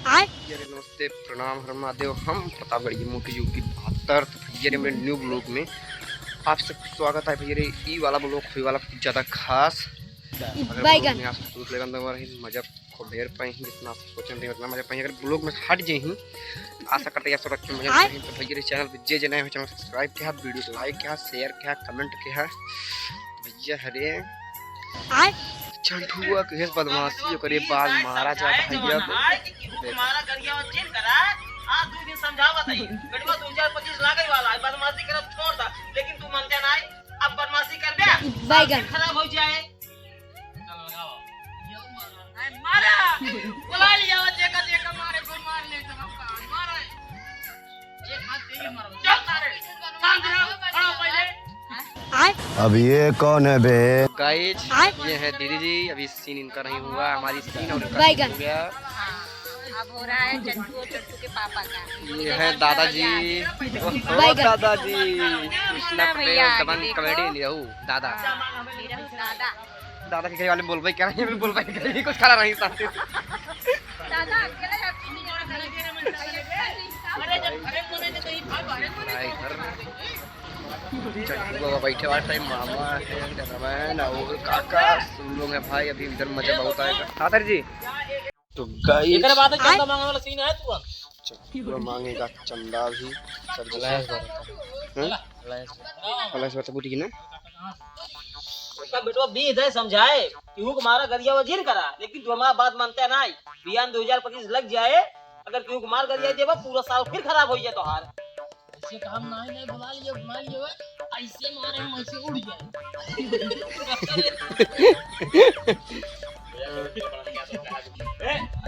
भैया नमस्ते प्रणाम हर महादेव। हम प्रतापगढ़ मोटी यूपी 72 भैया मेरे न्यू ब्लॉग में आप सबका स्वागत है। भैया ई वाला ब्लॉग हुई वाला कुछ ज़्यादा खास बैगन मजा को ढेर पाए जितना सोचें उतना मजा पाए। अगर ब्लॉग में हट जाए ही आशा करते हैं रख के मजा पाए। तो भैया चैनल पर जे नए चैनल सब्सक्राइब किया, वीडियो को लाइक किया, शेयर किया, कमेंट किया। भैया हरे चंठुआ के बदमाशी करे बाल मारा जाता भैया तुम्हारा गरिया चेन करा आज 2 दिन समझावत है बेटवा 2025 लागे वाला है बदमाशी करब छोड़ दा लेकिन तू मानते नहीं। अब बदमाशी कर बे बैगन खराब हो जाए। चल लगाओ यो मारा बुला लिया जेका मारे कोई मार ले तो हम कान मारा एक हाथ से ही मारो चल तारे शांत रहो खड़ो पहले। अब ये कौन है बे? गाइस ये है दीदी जी, अभी सीन इनका नहीं हुआ, हमारी सीन और इनका हो गया। अब हो रहा है चंटू के पापा का। ये है दादाजी, दादाजी कृष्णा पटेल दबंग कॉमेडी रहू दादा। दादा के घर वाले बोल भाई क्या नहीं बोल भाई कुछ खड़ा नहीं साथी दादा अकेले जाती नहीं अरे जब खड़े होने तो कहीं भाग चंटू बैठे वाला टाइम मामा है और काका लोग हैं भाई। अभी इधर मजा बहुत आएगा खातर जी। तो गाइस इधर बात चंदा मांगने वाला सीन है तू चंदा मांगेगा चंदा भी सब जलाएस बता बूटी की ना उसका बेटवा 20 है समझाए कि हूं मारा गरिया वजीर करा लेकिन तू हमारा बात मानते नहीं। बियान 2025 लग जाए अगर क्यों मार गरिया देवा पूरा साल फिर खराब हो जाए। तो हार ऐसे काम नहीं बुला लियो मान लियो ऐसे मारे हम ऐसे उड़ जाए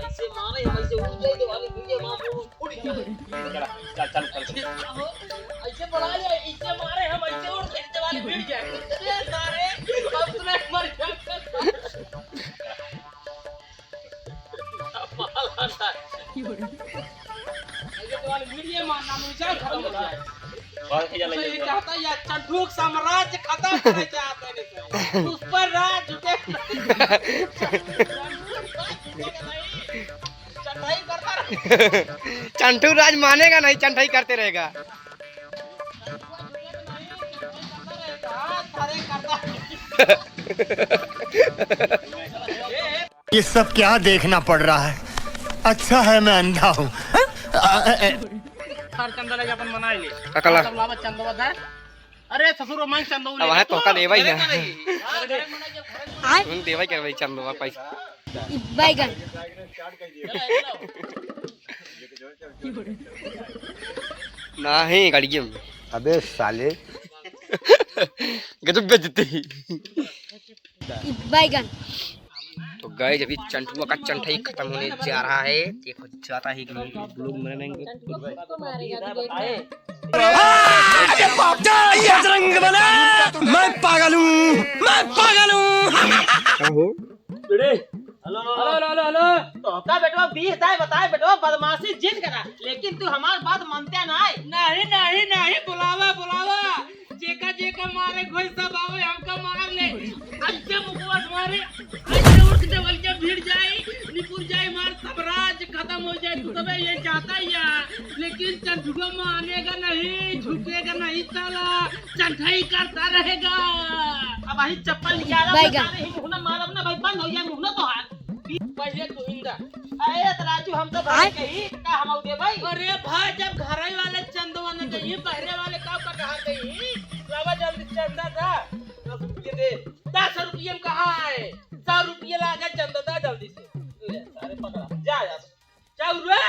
ऐसे मारे हम ऐसे उड़ जाए तो वाले दुनिया मां उड़ जाए। चल ऐसे बुला लियो ऐसे मारे हम ऐसे उड़ जाए तो वाले भिड़ जाए सारे अब तुले मर जाए। चंठूक साम्राज्य खत्म करना चाहते हैं उस पर राज झुके चंठाई करता रहे। चंटू राज मानेगा नहीं, चंठाई करते रहेगा। ये सब क्या देखना पड़ रहा है? अच्छा है मैं अंधा हूँ। चंदा लगे अपन मनाई ले अकला लावा चंदा बता। अरे ससुर मांग चंदा ले अब है तो का देवाई ना हां देवाई कर भाई चंदा पैसा बैगन नहीं गाड़ी में। अबे साले गजब बेइज्जती। बैगन तो गाइस अभी चंटुआ का चंठाई खत्म होने जा रहा है। देखो जाता है कि लोग मरेंगे। रंग बना मैं पागल हूँ हेलो तो का बेटवा 20 दाई बताए बेटवा बदमाशी जिद करा लेकिन तू हमार बात मानते नहीं बुलावा जेका मारे कोई सब आवे हमका मार ले अच्छे मुकवास मारे अच्छे उठ के बल्कि भीड़ जाए निपुर जाए मार सब राज खत्म हो जाए। तू तो ये चाहता ही है लेकिन चंठुआ मानेगा नहीं झुकेगा नहीं साला चंठाई करता रहेगा। अब वही चप्पल निकाला मुंह मारब ना भाई बंद हो जाए मुंह तो हाथ पहले तू इंदा। अरे राजू हम तो भाई कही का हम दे भाई। अरे भाई जब घर वाले चंदवा ने कही बहरे वाले का कहा गई लावा जल्दी चंदा था 10 रुपये दे 10 रुपये में कहा है 100 रुपये लागा चंदा था जल्दी से सारे पकड़ा जा चाउ रे।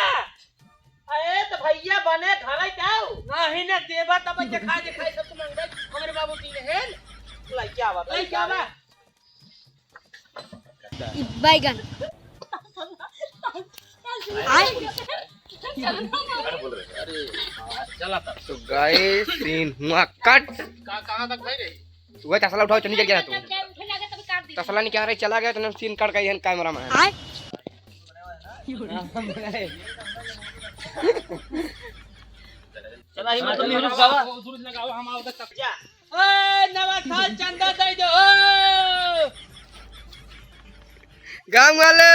अरे तो भैया बने घर जाओ नहीं ना देवा तब खा सब तुम मंगल हमारे बाबू तीन है लाई क्या बात बैगन तो गाइस सीन हुआ कट। कहां तक भाई रे वह तसला उठाओ चली गया तू तसला नहीं क्या रहे चला गया तो सीन कट गई है कैमरा में। चला ही मत नहीं रुक जावा सूरज लगाओ हम आओ तक जा। ए नवा साल चंदा दे दो गांव वाले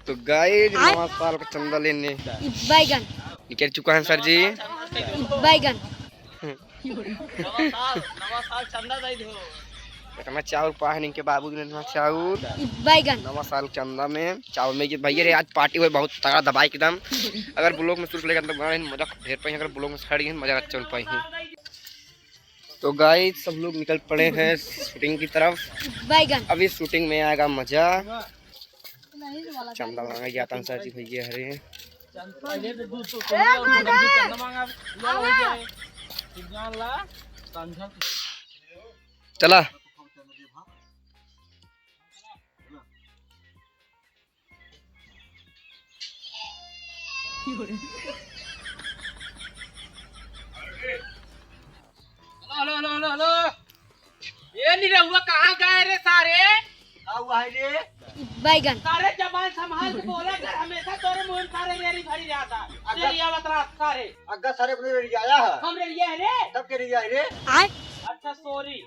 तो गाइस नवा साल का चंदा लेने बैगन निकल चुका है सर जी। बैगन नवा साल चंदा दे दो। मैं चावल पाहने के बाबू ने चावल बैगन नवा साल चंदा में चावल में भैया रे आज पार्टी हुई बहुत तगड़ा दबाई एकदम। अगर ब्लॉग में शुरू लेगा तो मजा ढेर पाई, अगर ब्लॉग में खड़ी है मजा अच्छा पाई है। तो गाइस सब लोग निकल पड़े हैं शूटिंग की तरफ। बैगन अभी शूटिंग में आएगा मजा। चंदा मांगा गया था सर जी भैया हरे। पहले तो दूध तो चंदा मांगा या हो जाए जान ला समझा चला हेलो हेलो हेलो हेलो ये नहीं रहुआ कहाँ गए रे सारे? हुआ है रे बैगन सारे जबान संभाल के बोला कर, हमेशा तोरे मुंह में सारे रेरी भरी जाता है। रेरिया बतरा सारे अग्गा सारे अपने रेडी आया है। हम रेरिया है रे तब के रेडी आए रे। आय अच्छा सॉरी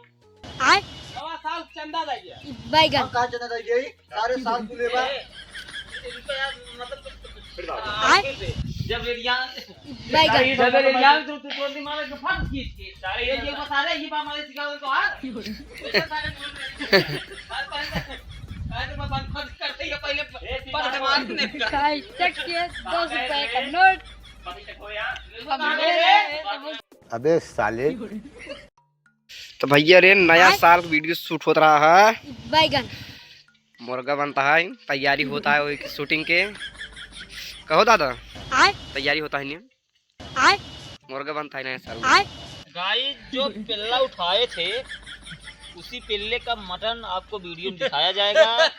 आय नवा साल चंदा दे दिया बैगन हम कहाँ चना दे गई सारे साल तू लेबा। जब रेरिया बैगन जब रेरिया तो तू दिमाग में फट खींच के सारे ये बता रहे ये बात मुझे सिखा दो तो हां सारे मैं बंद करते ही पहले पर मार ने चेक किए 10 रुपए का नोट अबे साले। तो भैया रे नया साल वीडियो शूट हो रहा है। बैगन मुर्गा बनता है, तैयारी होता है वही शूटिंग के। कहो दादा आय तैयारी होता है नहीं आय मुर्गा बनता है नया साल। आय गाइस जो पिल्ला उठाए थे उसी पिल्ले का मटन आपको वीडियो में दिखाया जाएगा।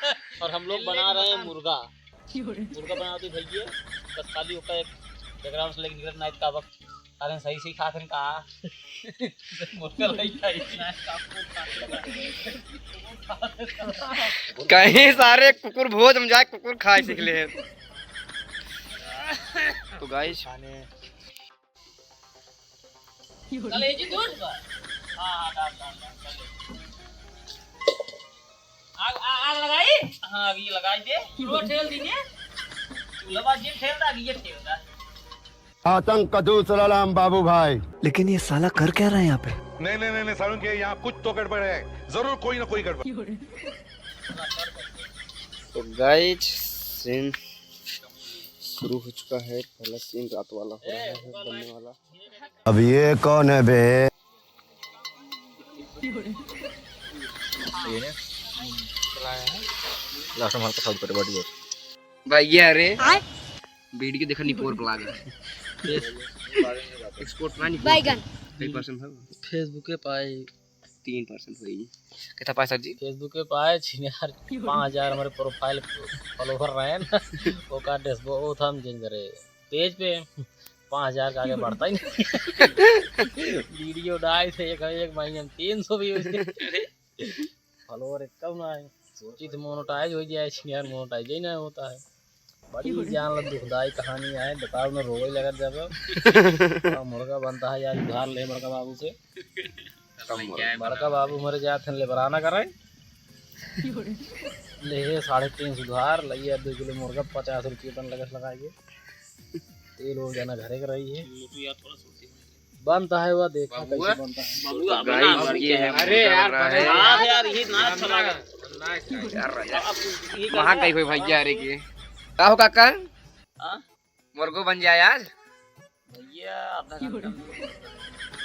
और हम लोग बना रहे हैं मुर्गा बनाते भैया बस खाली होकर एक बैकग्राउंड से लेकर निकल नाइट का वक्त अरे सही सही खाते हैं कहा मुर्गा नहीं खाई कहीं सारे कुकुर भोज में जाए कुकुर खाए सीख ले। तो गाइस कलेजी दूध हां आग लगाई हां आग ये लगाई दे रो ठेल दीजिए चूल्हा जी ठेल दा ये ठेल दा आतंक का दूसरा नाम बाबू भाई। लेकिन ये साला कर क्या रहा है यहाँ पे? नहीं सारुण के यहाँ कुछ तो गड़बड़ है, जरूर कोई ना कोई गड़बड़। तो गाइस सीन शुरू हो चुका है। पहला सीन रात वाला हो रहा है बनने वाला। अब ये कौन है बे? भैया रे आय वीडियो देखा निपोर ब्लॉग एक्सपोर्ट ना नहीं बैगन कई परसेंट है फेसबुक पे पाए 3% होई कितना पाए सर जी। फेसबुक पे पाए यार 5000 हमारे प्रोफाइल फॉलोवर रहे हैं ना वो का डैशबोर्ड हम चेंज करे पेज पे 5000 का आगे बढ़ता ही नहीं। वीडियो डाले थे एक महीने में 300 भी फॉलोवर कम ना है। सोची थी मोनेटाइज हो जाए यार मोनेटाइज ही नहीं होता है। बड़ी जान लो दुखदाई कहानी है बताओ ना रोए लगा जब मुर्गा बनता है यार उधार ले बड़का बाबू से। बड़का बाबू मरे जाते हैं लेबराना करे ले 350 उधार लिया 2 किलो मुर्गा 50 रुपये टन लगाएंगे तेल हो जाना घरे का रही है बनता है वह देखा कैसे बनता है। अरे यार ये ना अच्छा लगा वहाँ कहीं कोई भैया रे के का हो काका मुर्गो बन जाए आज भैया आधा घंटा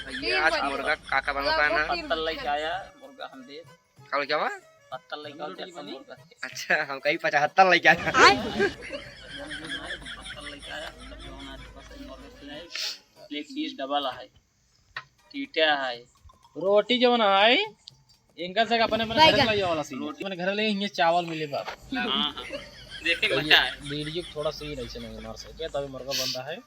भैया आज मुर्गा काका बनता है ना। पत्तल लेके आया मुर्गा हम दे कल क्या हुआ पत्तल लेके आया मुर्गा अच्छा हम कहीं 75 लेके आए आय पत्तल लेके आया एक चीज डबल है टीटा है रोटी जो ना है इनका से अपने घर ले जाओ वाला सी रोटी मैंने घर ले ये चावल मिले बाप। हां देखे बच्चा है वीडियो थोड़ा सही नहीं चलेगा मार सके तभी मुर्गा बनता है।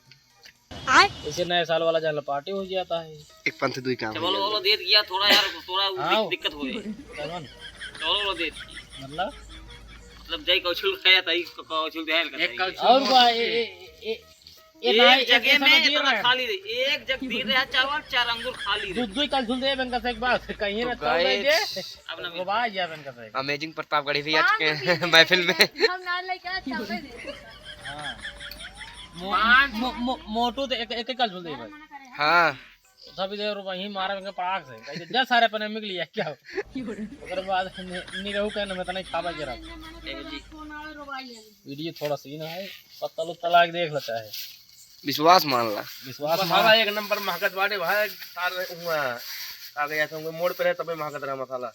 आय इसे नए साल वाला जल पार्टी हो जाता है। एक पंथ दुई काम चावल वाला दे दिया थोड़ा यार थोड़ा दिक्कत हो गई चावल वाला दे मतलब जय कौशल खाया था कौशल दे और एक जगह में इतना खाली रही, एक जग दी रहा चावल 4 अंगूर खाली रही। दूध कल सुन दे बनका से एक बार कहीं ना तो चल guys, दे अपना मोबाइल जा बनका से। अमेजिंग प्रतापगढ़ी भी आ चुके हैं महफिल में। हम ना लेके चावल दे। हां मोटू तो एक कल सुन दे भाई। हाँ सभी दे वही मारा बनका पराग से कह दे सारे अपने मिल लिया क्या ओकर बाद नहीं रहू कहना मैं तने खावा जरा। वीडियो थोड़ा सीन है पत्तल तलाक देख लेता है। विश्वास मान ला। विश्वास मसाला एक नंबर महकत बाटे भाई तार हुआ आ गया तो मोड़ पे रहे तबे महकत रहा मसाला।